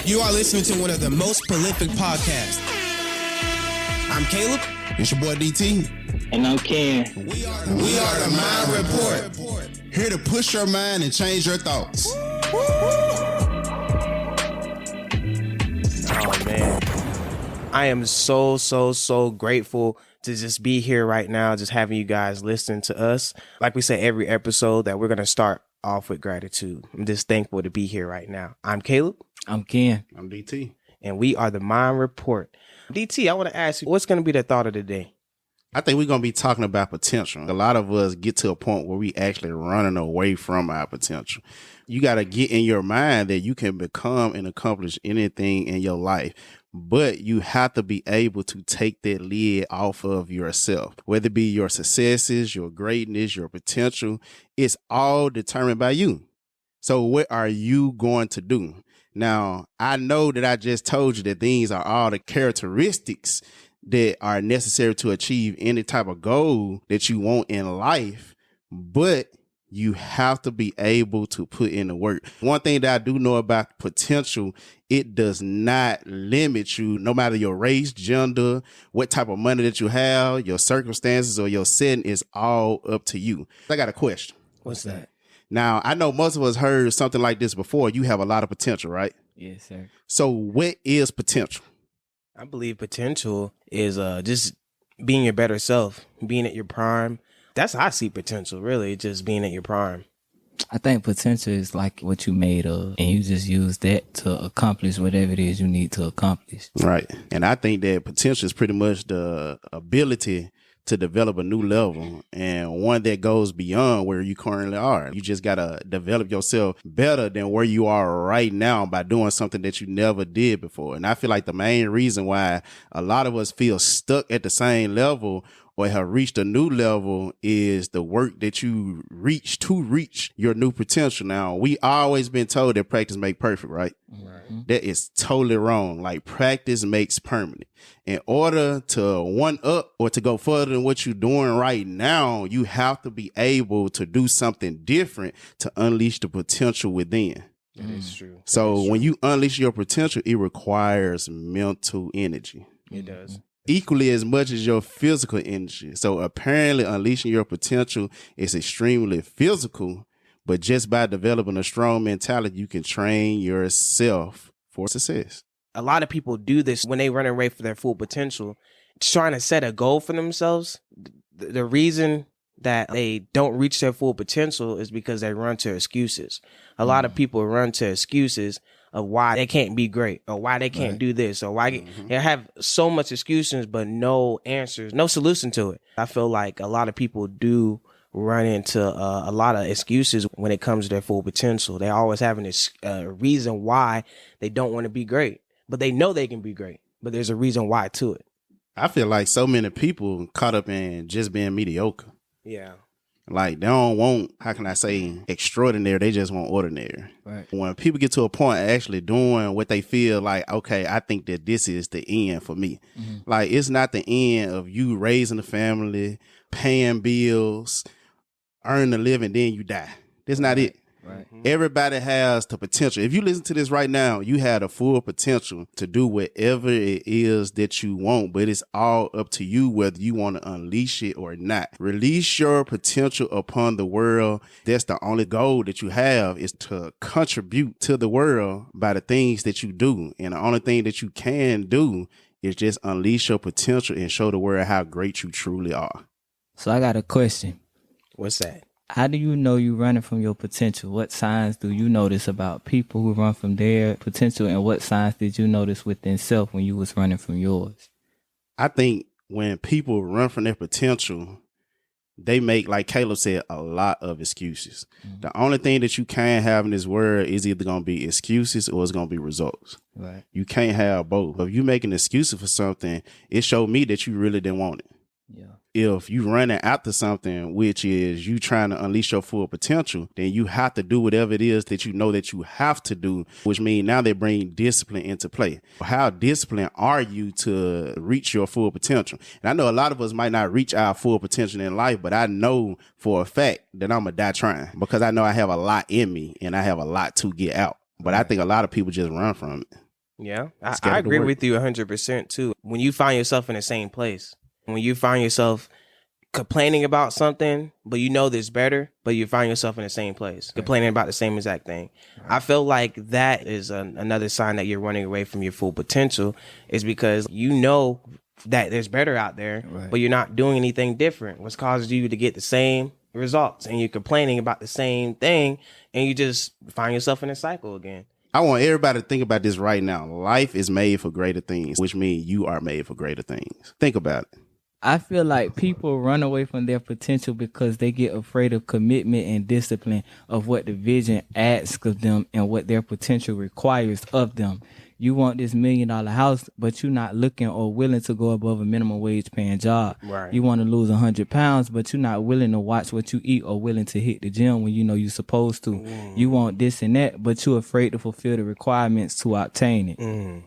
You are listening to one of the most prolific podcasts. I'm Caleb. It's your boy DT. And I'm Ken. We are the Mind Report. Here to push your mind and change your thoughts. Oh, man. I am so grateful to just be here right now, just having you guys listen to us. Like we say every episode, that we're going to start off with gratitude. I'm just thankful to be here right now. I'm Caleb. I'm Ken. I'm DT. And we are the Mind Report. DT, I want to ask you, what's going to be the thought of the day? I think we're going to be talking about potential. A lot of us get to a point where we actually running away from our potential. You got to get in your mind that you can become and accomplish anything in your life, but you have to be able to take that lid off of yourself, whether it be your successes, your greatness, your potential. It's all determined by you. So what are you going to do? Now, I know that I just told you that these are all the characteristics that are necessary to achieve any type of goal that you want in life, but you have to be able to put in the work. One thing that I do know about potential, it does not limit you, no matter your race, gender, what type of money that you have, your circumstances or your setting is all up to you. I got a question. What's that? Now, I know most of us heard something like this before. You have a lot of potential, right? Yes, sir. So what is potential? I believe potential is just being your better self, being at your prime. That's how I see potential, really, just being at your prime. I think potential is like what you made of, and you just use that to accomplish whatever it is you need to accomplish. Right. And I think that potential is pretty much the ability to develop a new level and one that goes beyond where you currently are. You just got to develop yourself better than where you are right now by doing something that you never did before. And I feel like the main reason why a lot of us feel stuck at the same level or have reached a new level is the work that you reach to reach your new potential. Now, we always been told that practice make perfect, right? Right. That is totally wrong. Like, practice makes permanent. In order to one up or to go further than what you're doing right now, you have to be able to do something different to unleash the potential within. That is true. So when you unleash your potential, it requires mental energy. It does. Equally as much as your physical energy. So apparently unleashing your potential is extremely physical, but just by developing a strong mentality, you can train yourself for success. A lot of people do this when they run away from their full potential, trying to set a goal for themselves. The reason that they don't reach their full potential is because they run to excuses. A lot of people run to excuses of why they can't be great or why they can't do this or why they have so much excuses, but no answers, no solution to it. I feel like a lot of people do run into a lot of excuses when it comes to their full potential. They always having this reason why they don't want to be great, but they know they can be great, but there's a reason why to it. I feel like so many people caught up in just being mediocre. Yeah. Like, they don't want, how can I say, extraordinary. They just want ordinary. Right. When people get to a point of actually doing what they feel like, okay, I think that this is the end for me. Mm-hmm. Like, it's not the end of you raising a family, paying bills, earning a living, then you die. That's not it. Right. Everybody has the potential. If you listen to this right now, you have the full potential to do whatever it is that you want, but it's all up to you whether you want to unleash it or not. Release your potential upon the world. That's the only goal that you have, is to contribute to the world by the things that you do. And the only thing that you can do is just unleash your potential and show the world how great you truly are. So I got a question. What's that? How do you know you're running from your potential? What signs do you notice about people who run from their potential, and what signs did you notice within self when you was running from yours? I think when people run from their potential, they make, like Caleb said, a lot of excuses. Mm-hmm. The only thing that you can have in this world is either going to be excuses or it's going to be results. Right. You can't have both. If you making excuses for something, it showed me that you really didn't want it. Yeah. If you running after something, which is you trying to unleash your full potential, then you have to do whatever it is that you know that you have to do, which means now they bring discipline into play. How disciplined are you to reach your full potential? And I know a lot of us might not reach our full potential in life, but I know for a fact that I'm going to die trying, because I know I have a lot in me and I have a lot to get out. But I think a lot of people just run from it. Yeah, I agree with you 100% too. When you find yourself in the same place, when you find yourself complaining about something, but you know there's better, but you find yourself in the same place, complaining about the same exact thing. I feel like that is another sign that you're running away from your full potential, is because you know that there's better out there, but you're not doing anything different. What's causes you to get the same results, and you're complaining about the same thing, and you just find yourself in a cycle again. I want everybody to think about this right now. Life is made for greater things, which means you are made for greater things. Think about it. I feel like people run away from their potential because they get afraid of commitment and discipline of what the vision asks of them and what their potential requires of them. You want this $1 million house, but you're not looking or willing to go above a minimum wage paying job. Right. You want to lose 100 pounds, but you're not willing to watch what you eat or willing to hit the gym when you know you're supposed to. You want this and that, but you're afraid to fulfill the requirements to obtain it.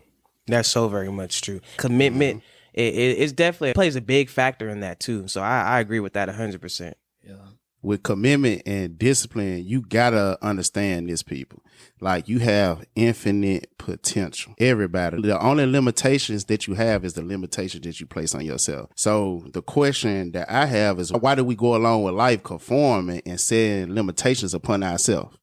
That's so very much true. Commitment, it's definitely plays a big factor in that too. So I agree with that 100%. Yeah. With commitment and discipline, you gotta understand this, people. Like, you have infinite potential. Everybody. The only limitations that you have is the limitations that you place on yourself. So the question that I have is, why do we go along with life conforming and setting limitations upon ourselves?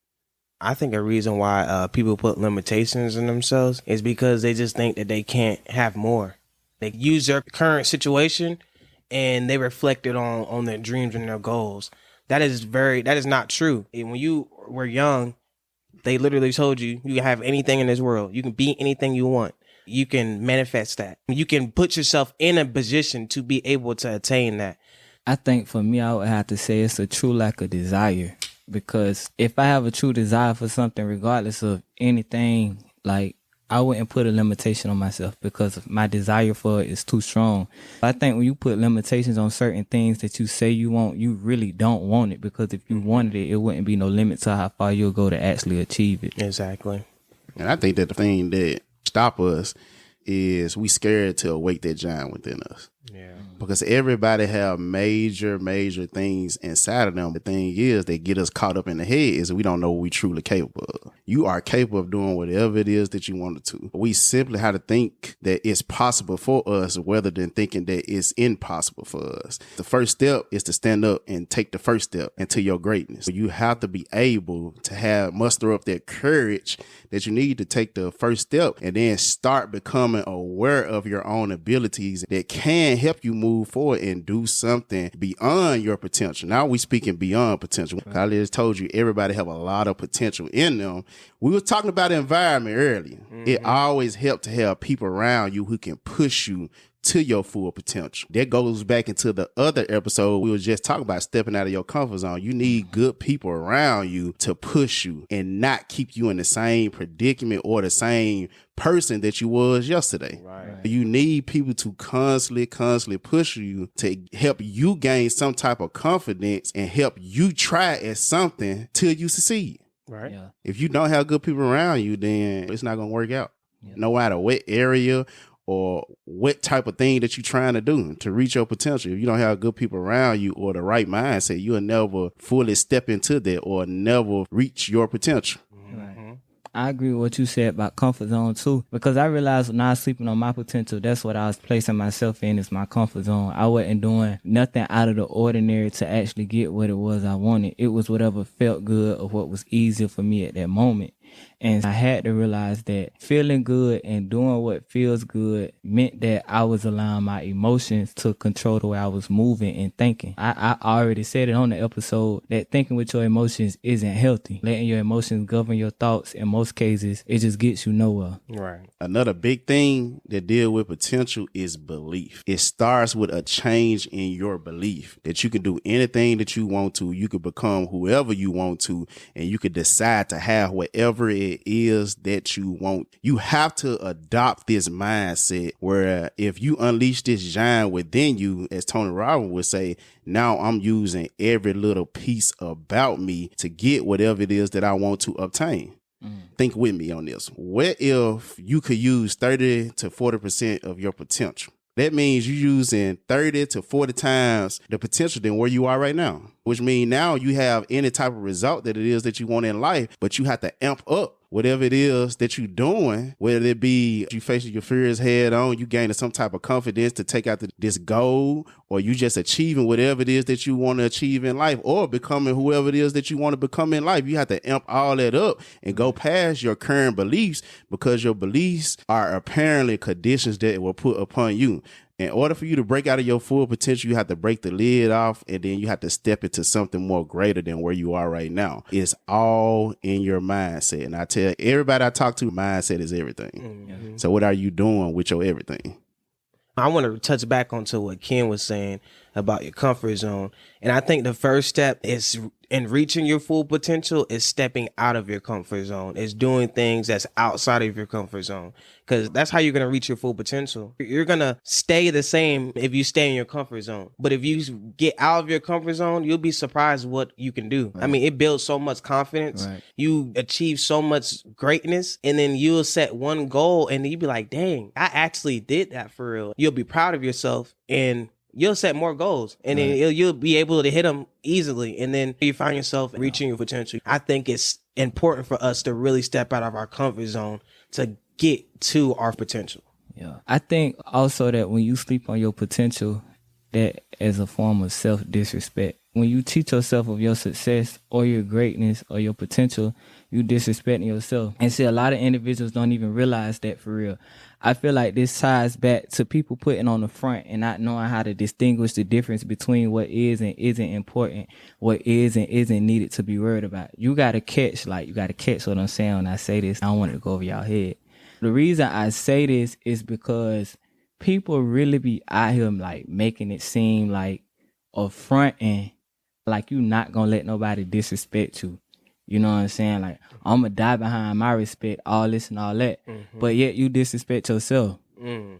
I think a reason why people put limitations in themselves is because they just think that they can't have more. They use their current situation and they reflect it on their dreams and their goals. That is not true. And when you were young, they literally told you can have anything in this world. You can be anything you want. You can manifest that. You can put yourself in a position to be able to attain that. I think for me, I would have to say it's a true lack of desire. Because if I have a true desire for something, regardless of anything, like, I wouldn't put a limitation on myself because my desire for it is too strong. I think when you put limitations on certain things that you say you want, you really don't want it, because if you wanted it, it wouldn't be no limit to how far you'll go to actually achieve it. Exactly. And I think that the thing that stop us is we scared to awake that giant within us. Yeah. Because everybody have major things inside of them. The thing is, they get us caught up in the head is we don't know what we truly capable of. You are capable of doing whatever it is that you wanted to. We simply have to think that it's possible for us rather than thinking that it's impossible for us. The first step is to stand up and take the first step into your greatness. You have to be able to muster up that courage that you need to take the first step and then start becoming aware of your own abilities that can help you move forward and do something beyond your potential. Now we speaking beyond potential. I just told you everybody have a lot of potential in them. We were talking about the environment earlier. It always helps to have people around you who can push you to your full potential. That goes back into the other episode we were just talking about, stepping out of your comfort zone. You need good people around you to push you and not keep you in the same predicament or the same person that you was yesterday. Right. You need people to constantly push you to help you gain some type of confidence and help you try at something till you succeed. Right. Yeah. If you don't have good people around you, then it's not going to work out. Yeah. No matter what area or what type of thing that you're trying to do to reach your potential. If you don't have good people around you or the right mindset, you'll never fully step into that or never reach your potential. Right. I agree with what you said about comfort zone too, because I realized when I was sleeping on my potential, that's what I was placing myself in, is my comfort zone. I wasn't doing nothing out of the ordinary to actually get what it was I wanted. It was whatever felt good or what was easier for me at that moment. And I had to realize that feeling good and doing what feels good meant that I was allowing my emotions to control the way I was moving and thinking. I already said it on the episode that thinking with your emotions isn't healthy. Letting your emotions govern your thoughts, in most cases, it just gets you nowhere. Right. Another big thing that deal with potential is belief. It starts with a change in your belief that you can do anything that you want to. You could become whoever you want to, and you could decide to have whatever it is that you want. You have to adopt this mindset where if you unleash this giant within you, as Tony Robbins would say, now I'm using every little piece about me to get whatever it is that I want to obtain. Think with me on this. What if you could use 30 to 40% of your potential? That means you're using 30 to 40 times the potential than where you are right now, which means now you have any type of result that it is that you want in life, but you have to amp up whatever it is that you're doing, whether it be you facing your fears head on, you gaining some type of confidence to take out this goal, or you just achieving whatever it is that you want to achieve in life, or becoming whoever it is that you want to become in life. You have to amp all that up and go past your current beliefs, because your beliefs are apparently conditions that were put upon you. In order for you to break out of your full potential, you have to break the lid off, and then you have to step into something more greater than where you are right now. It's all in your mindset. And I tell everybody I talk to, mindset is everything. Mm-hmm. So what are you doing with your everything? I want to touch back onto what Ken was saying about your comfort zone. And I think the first step is in reaching your full potential is stepping out of your comfort zone, is doing things that's outside of your comfort zone, because that's how you're going to reach your full potential. You're going to stay the same if you stay in your comfort zone. But if you get out of your comfort zone, you'll be surprised what you can do. Right. I mean, it builds so much confidence. Right. You achieve so much greatness, and then you'll set one goal and you'll be like, dang, I actually did that for real. You'll be proud of yourself, and you'll set more goals, and then you'll be able to hit them easily. And then you find yourself reaching your potential. I think it's important for us to really step out of our comfort zone to get to our potential. Yeah. I think also that when you sleep on your potential, that is a form of self-disrespect. When you teach yourself of your success or your greatness or your potential, you disrespecting yourself. And see, a lot of individuals don't even realize that for real. I feel like this ties back to people putting on the front and not knowing how to distinguish the difference between what is and isn't important, what is and isn't needed to be worried about. You got to catch what I'm saying when I say this. I don't want it to go over y'all head. The reason I say this is because people really be out here like making it seem like a front end, like you not gonna let nobody disrespect you. You know what I'm saying? Like, I'm going to die behind my respect, all this and all that. Mm-hmm. But yet you disrespect yourself. Mm.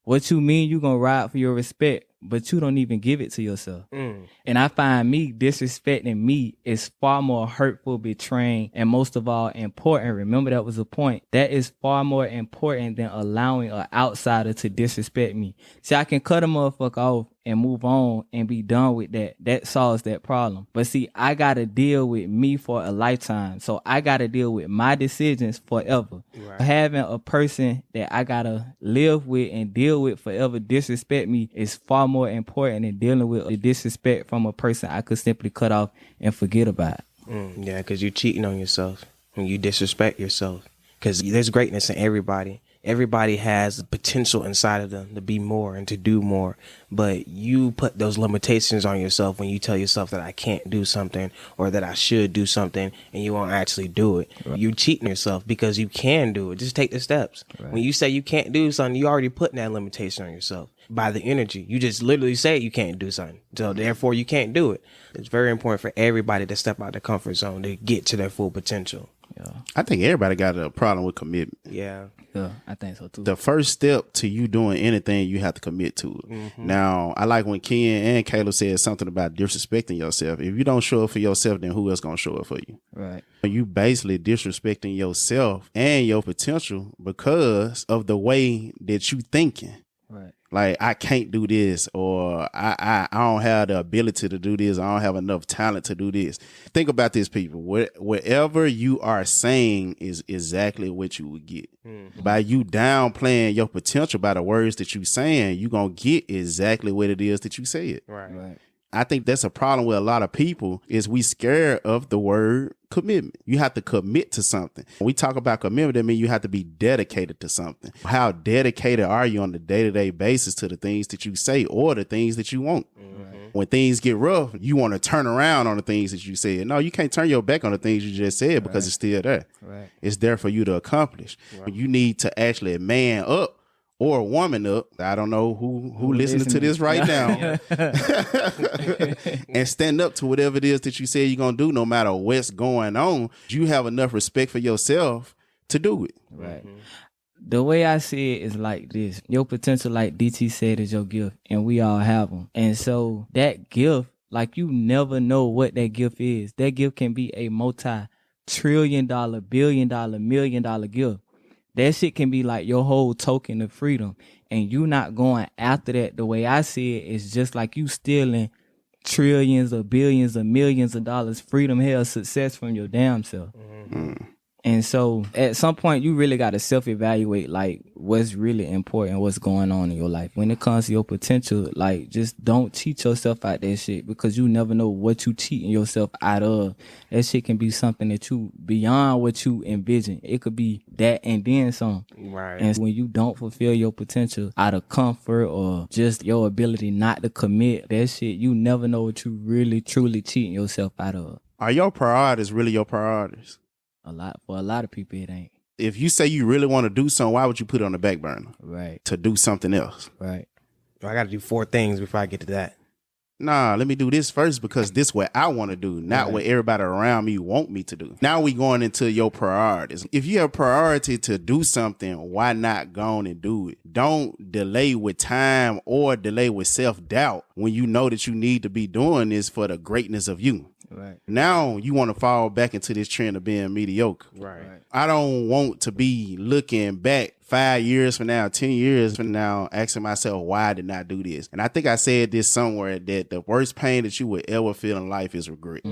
What you mean you going to ride for your respect, but you don't even give it to yourself. Mm. And I find me disrespecting me is far more hurtful, betraying, and most of all important. Remember, that was the point. That is far more important than allowing an outsider to disrespect me. See, I can cut a motherfucker off and move on and be done with that. That solves that problem. But see, I got to deal with me for a lifetime. So I got to deal with my decisions forever. Right. Having a person that I got to live with and deal with forever disrespect me is far more important than dealing with the disrespect from a person I could simply cut off and forget about. Yeah, because you're cheating on yourself when you disrespect yourself. Because there's greatness in everybody. Everybody has the potential inside of them to be more and to do more. But you put those limitations on yourself when you tell yourself that I can't do something or that I should do something, and you won't actually do it. Right. You're cheating yourself because you can do it. Just take the steps. Right. When you say you can't do something, you already putting that limitation on yourself by the energy. You just literally say you can't do something. So therefore you can't do it. It's very important for everybody to step out the comfort zone to get to their full potential. Yeah. I think everybody got a problem with commitment. Yeah. Yeah, I think so too. The first step to you doing anything, you have to commit to it. Mm-hmm. Now, I like when Ken and Caleb said something about disrespecting yourself. If you don't show up for yourself, then who else gonna show up for you? Right. You basically disrespecting yourself and your potential because of the way that you thinking. Right. Like, I can't do this, or I don't have the ability to do this. I don't have enough talent to do this. Think about this, people. Whatever you are saying is exactly what you would get. Mm-hmm. By you downplaying your potential by the words that you saying, you going to get exactly what it is that you said. Right. I think that's a problem with a lot of people is we scared of the word commitment. You have to commit to something. When we talk about commitment, that means you have to be dedicated to something. How dedicated are you on the day-to-day basis to the things that you say or the things that you want? Mm-hmm. When things get rough, you want to turn around on the things that you said. No, you can't turn your back on the things you just said because it's still there. Right. It's there for you to accomplish. Right. You need to actually man up or woman up. I don't know who listening to this right now. And stand up to whatever it is that you say you're going to do, no matter what's going on. You have enough respect for yourself to do it. Right. Mm-hmm. The way I see it is like this. Your potential, like DT said, is your gift, and we all have them. And so that gift, like, you never know what that gift is. That gift can be a multi-trillion-dollar, billion-dollar, million-dollar gift. That shit can be like your whole token of freedom, and you not going after that. The way I see it is just like you stealing trillions or billions or millions of dollars, freedom, hell, success from your damn self. Mm-hmm. And so at some point, you really got to self-evaluate, like, what's really important, what's going on in your life. When it comes to your potential, like, just don't cheat yourself out that shit, because you never know what you cheating yourself out of. That shit can be something that you, beyond what you envision. It could be that and then some. Right. And when you don't fulfill your potential out of comfort or just your ability not to commit, that shit, you never know what you really, truly cheating yourself out of. Are your priorities really your priorities? For a lot of people, it ain't. If you say you really want to do something, why would you put it on the back burner? Right. To do something else. Right. I got to do 4 things before I get to that. Nah, let me do this first because this what I want to do, not what everybody around me want me to do. Now we going into your priorities. If you have priority to do something, why not go on and do it? Don't delay with time or delay with self-doubt when you know that you need to be doing this for the greatness of you. Right. Now you want to fall back into this trend of being mediocre. Right. I don't want to be looking back 5 years from now, 10 years from now, asking myself, why I did not do this? And I think I said this somewhere, that the worst pain that you would ever feel in life is regret.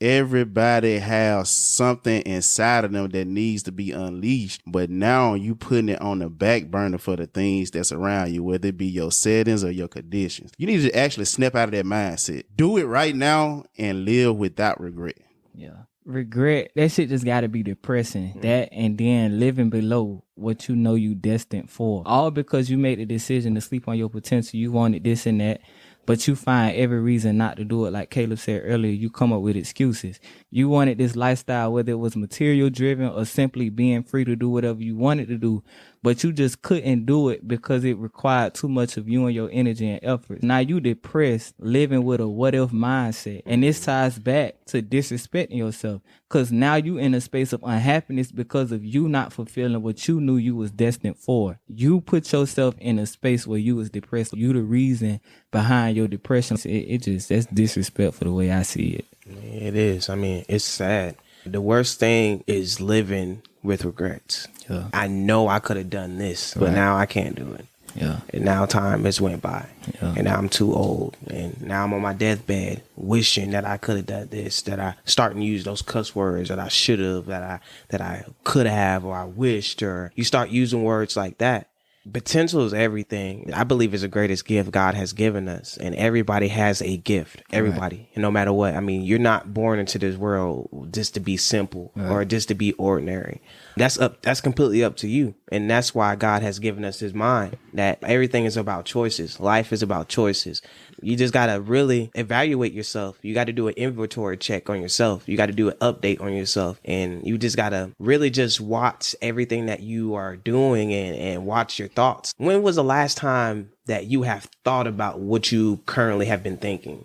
Everybody has something inside of them that needs to be unleashed, but now you putting it on the back burner for the things that's around you, whether it be your settings or your conditions. You need to actually snap out of that mindset. Do it right now and live without regret. Yeah. Regret, that shit just gotta be depressing. That and then living below what you know you destined for. All because you made the decision to sleep on your potential. You wanted this and that, but you find every reason not to do it. Like Caleb said earlier, you come up with excuses. You wanted this lifestyle, whether it was material driven or simply being free to do whatever you wanted to do, but you just couldn't do it because it required too much of you and your energy and effort. Now you depressed, living with a what if mindset. And this ties back to disrespecting yourself, because now you in a space of unhappiness because of you not fulfilling what you knew you was destined for. You put yourself in a space where you was depressed. You the reason behind your depression. That's disrespectful the way I see it. It is. I mean, it's sad. The worst thing is living with regrets. Yeah. I know I could have done this, but now I can't do it. Yeah. And now time has went by. Yeah. And now I'm too old. And now I'm on my deathbed wishing that I could have done this, that I starting to use those cuss words that I should have, that I could have, or I wished, or you start using words like that. Potential is everything. I believe is the greatest gift God has given us, and everybody has a gift. Everybody, right. And no matter what, I mean, you're not born into this world just to be simple or just to be ordinary. That's completely up to you, and that's why God has given us His mind. That everything is about choices. Life is about choices. You just gotta really evaluate yourself. You got to do an inventory check on yourself. You got to do an update on yourself, and you just gotta really just watch everything that you are doing and watch your thoughts. When was the last time that you have thought about what you currently have been thinking?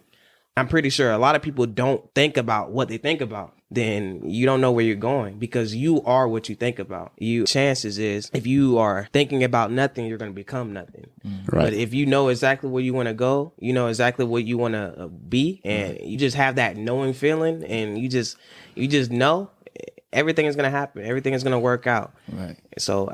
I'm pretty sure a lot of people don't think about what they think about. Then you don't know where you're going, because you are what you think about. Chances is, if you are thinking about nothing, you're going to become nothing. Right. But if you know exactly where you want to go, you know exactly what you want to be, and you just have that knowing feeling, and you just know everything is going to happen. Everything is going to work out. Right. So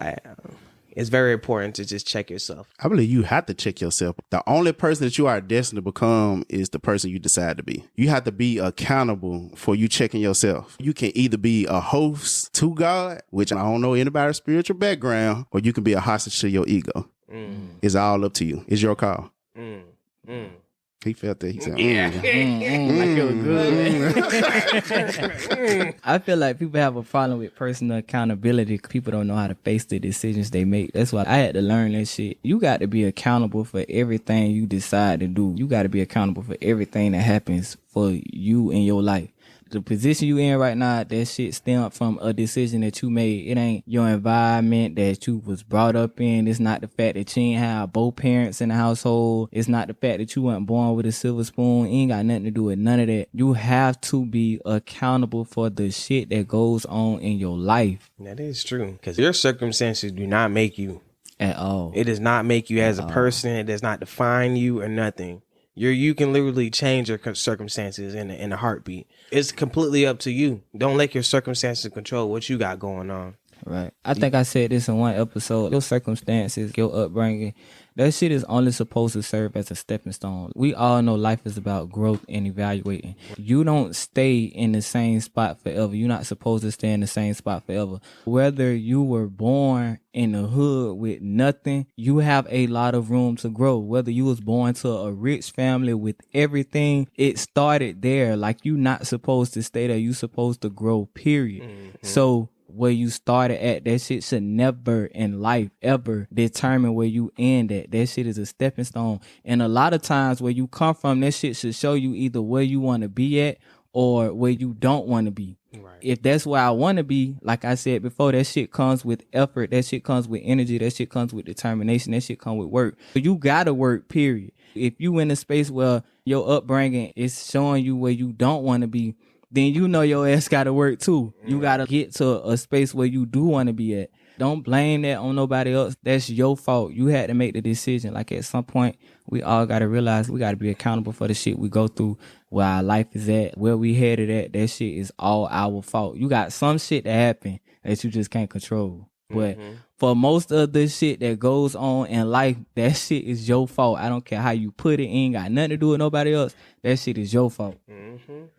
it's very important to just check yourself. I believe you have to check yourself. The only person that you are destined to become is the person you decide to be. You have to be accountable for you checking yourself. You can either be a host to God, which I don't know anybody's spiritual background, or you can be a hostage to your ego. It's all up to you. It's your call. He felt that. He said, I feel like people have a problem with personal accountability. People don't know how to face the decisions they make. That's why I had to learn that shit. You got to be accountable for everything you decide to do. You got to be accountable for everything that happens for you in your life. The position you in right now, that shit stemmed from a decision that you made. It ain't your environment that you was brought up in. It's not the fact that you ain't have both parents in the household. It's not the fact that you weren't born with a silver spoon. It ain't got nothing to do with none of that. You have to be accountable for the shit that goes on in your life. That is true, because your circumstances do not make you. At all. It does not make you as a person. It does not define you or nothing. You can literally change your circumstances in a heartbeat. It's completely up to you. Don't let your circumstances control what you got going on. Right. I think I said this in one episode. Your circumstances, your upbringing, that shit is only supposed to serve as a stepping stone. We all know life is about growth and evaluating. You don't stay in the same spot forever. You're not supposed to stay in the same spot forever. Whether you were born in the hood with nothing, you have a lot of room to grow. Whether you was born to a rich family with everything, it started there. Like, you not supposed to stay there. You supposed to grow, period. So where you started at, that shit should never in life ever determine where you end at. That shit is a stepping stone. And a lot of times where you come from, that shit should show you either where you want to be at or where you don't want to be. Right. If that's where I want to be, like I said before, that shit comes with effort. That shit comes with energy. That shit comes with determination. That shit comes with work. So you gotta work, period. If you in a space where your upbringing is showing you where you don't want to be, then you know your ass gotta work too. You gotta get to a space where you do want to be at. Don't blame that on nobody else. That's your fault. You had to make the decision. Like, at some point, we all gotta realize we gotta be accountable for the shit we go through, where our life is at, where we headed at. That shit is all our fault. You got some shit that happen that you just can't control. But for most of the shit that goes on in life, that shit is your fault. I don't care how you put it. Ain't got nothing to do with nobody else. That shit is your fault.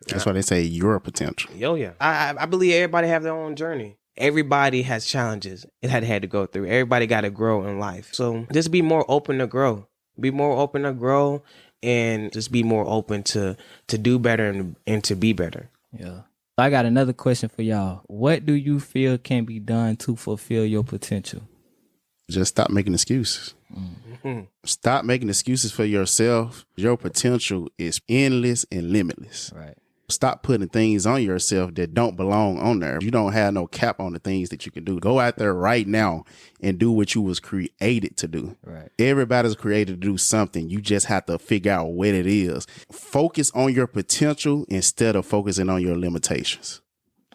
That's why they say your potential. Yo, yeah. I believe everybody have their own journey. Everybody has challenges it had to go through. Everybody got to grow in life. So just be more open to grow. Be more open to grow, and just be more open to do better and to be better. Yeah. I got another question for y'all. What do you feel can be done to fulfill your potential? Just stop making excuses. Stop making excuses for yourself. Your potential is endless and limitless. Right. Stop putting things on yourself that don't belong on there. You don't have no cap on the things that you can do. Go out there right now and do what you was created to do. Right. Everybody's created to do something. You just have to figure out what it is. Focus on your potential instead of focusing on your limitations.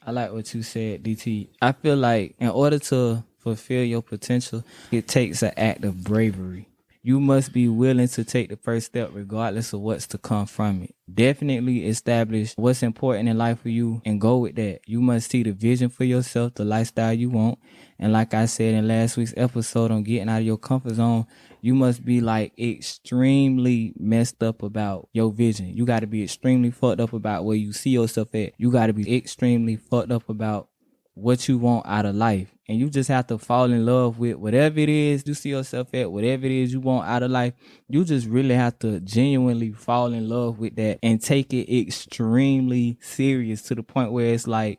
I like what you said, DT. I feel like in order to fulfill your potential, it takes an act of bravery. You must be willing to take the first step regardless of what's to come from it. Definitely establish what's important in life for you and go with that. You must see the vision for yourself, the lifestyle you want. And like I said in last week's episode on getting out of your comfort zone, you must be like extremely messed up about your vision. You got to be extremely fucked up about where you see yourself at. You got to be extremely fucked up about what you want out of life. And you just have to fall in love with whatever it is you see yourself at, whatever it is you want out of life. You just really have to genuinely fall in love with that and take it extremely serious to the point where it's like,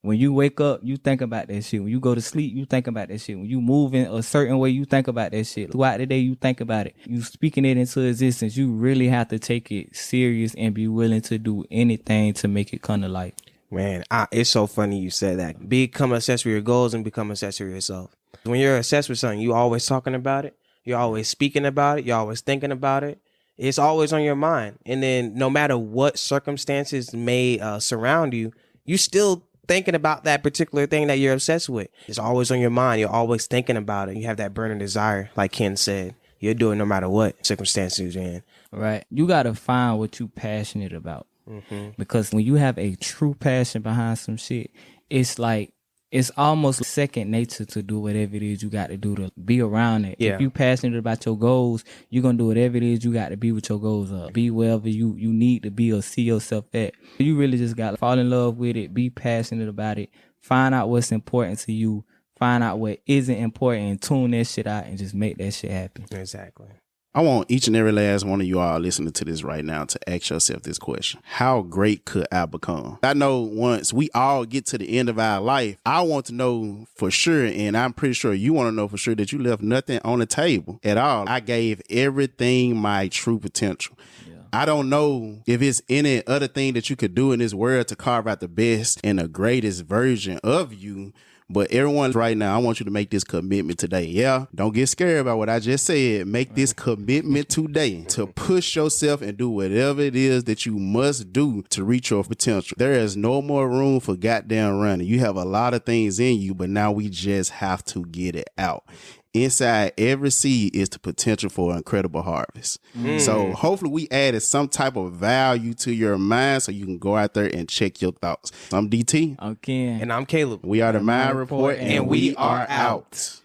when you wake up, you think about that shit. When you go to sleep, you think about that shit. When you move in a certain way, you think about that shit. Throughout the day, you think about it. You speaking it into existence. You really have to take it serious and be willing to do anything to make it come to life. Man, it's so funny you said that. Become obsessed with your goals and become obsessed with yourself. When you're obsessed with something, you always talking about it. You're always speaking about it. You're always thinking about it. It's always on your mind. And then no matter what circumstances may surround you, you still thinking about that particular thing that you're obsessed with. It's always on your mind. You're always thinking about it. You have that burning desire, like Ken said. You'll do it no matter what circumstances you're in. Right. You got to find what you're passionate about. Because when you have a true passion behind some shit, it's like, it's almost second nature to do whatever it is you got to do to be around it. Yeah. If you passionate about your goals, you're going to do whatever it is you got to be with your goals up. Be wherever you need to be or see yourself at. You really just got to fall in love with it, be passionate about it, find out what's important to you, find out what isn't important and tune that shit out and just make that shit happen. Exactly. I want each and every last one of you all listening to this right now to ask yourself this question. How great could I become? I know once we all get to the end of our life, I want to know for sure, and I'm pretty sure you want to know for sure, that you left nothing on the table at all. I gave everything my true potential. I don't know if it's any other thing that you could do in this world to carve out the best and the greatest version of you. But everyone right now, I want you to make this commitment today. Yeah, don't get scared about what I just said. Make this commitment today to push yourself and do whatever it is that you must do to reach your potential. There is no more room for goddamn running. You have a lot of things in you, but now we just have to get it out. inside every seed is the potential for incredible harvest. So hopefully we added some type of value to your mind so you can go out there and check your thoughts. I'm DT. I'm Ken. And I'm Caleb. We are the Mind Report, and we are out.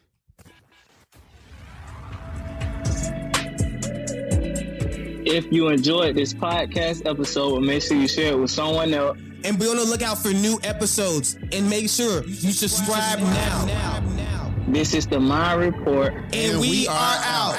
If you enjoyed this podcast episode, make sure you share it with someone else. And be on the lookout for new episodes. And make sure you subscribe now. This is the Mind Report. And we are out.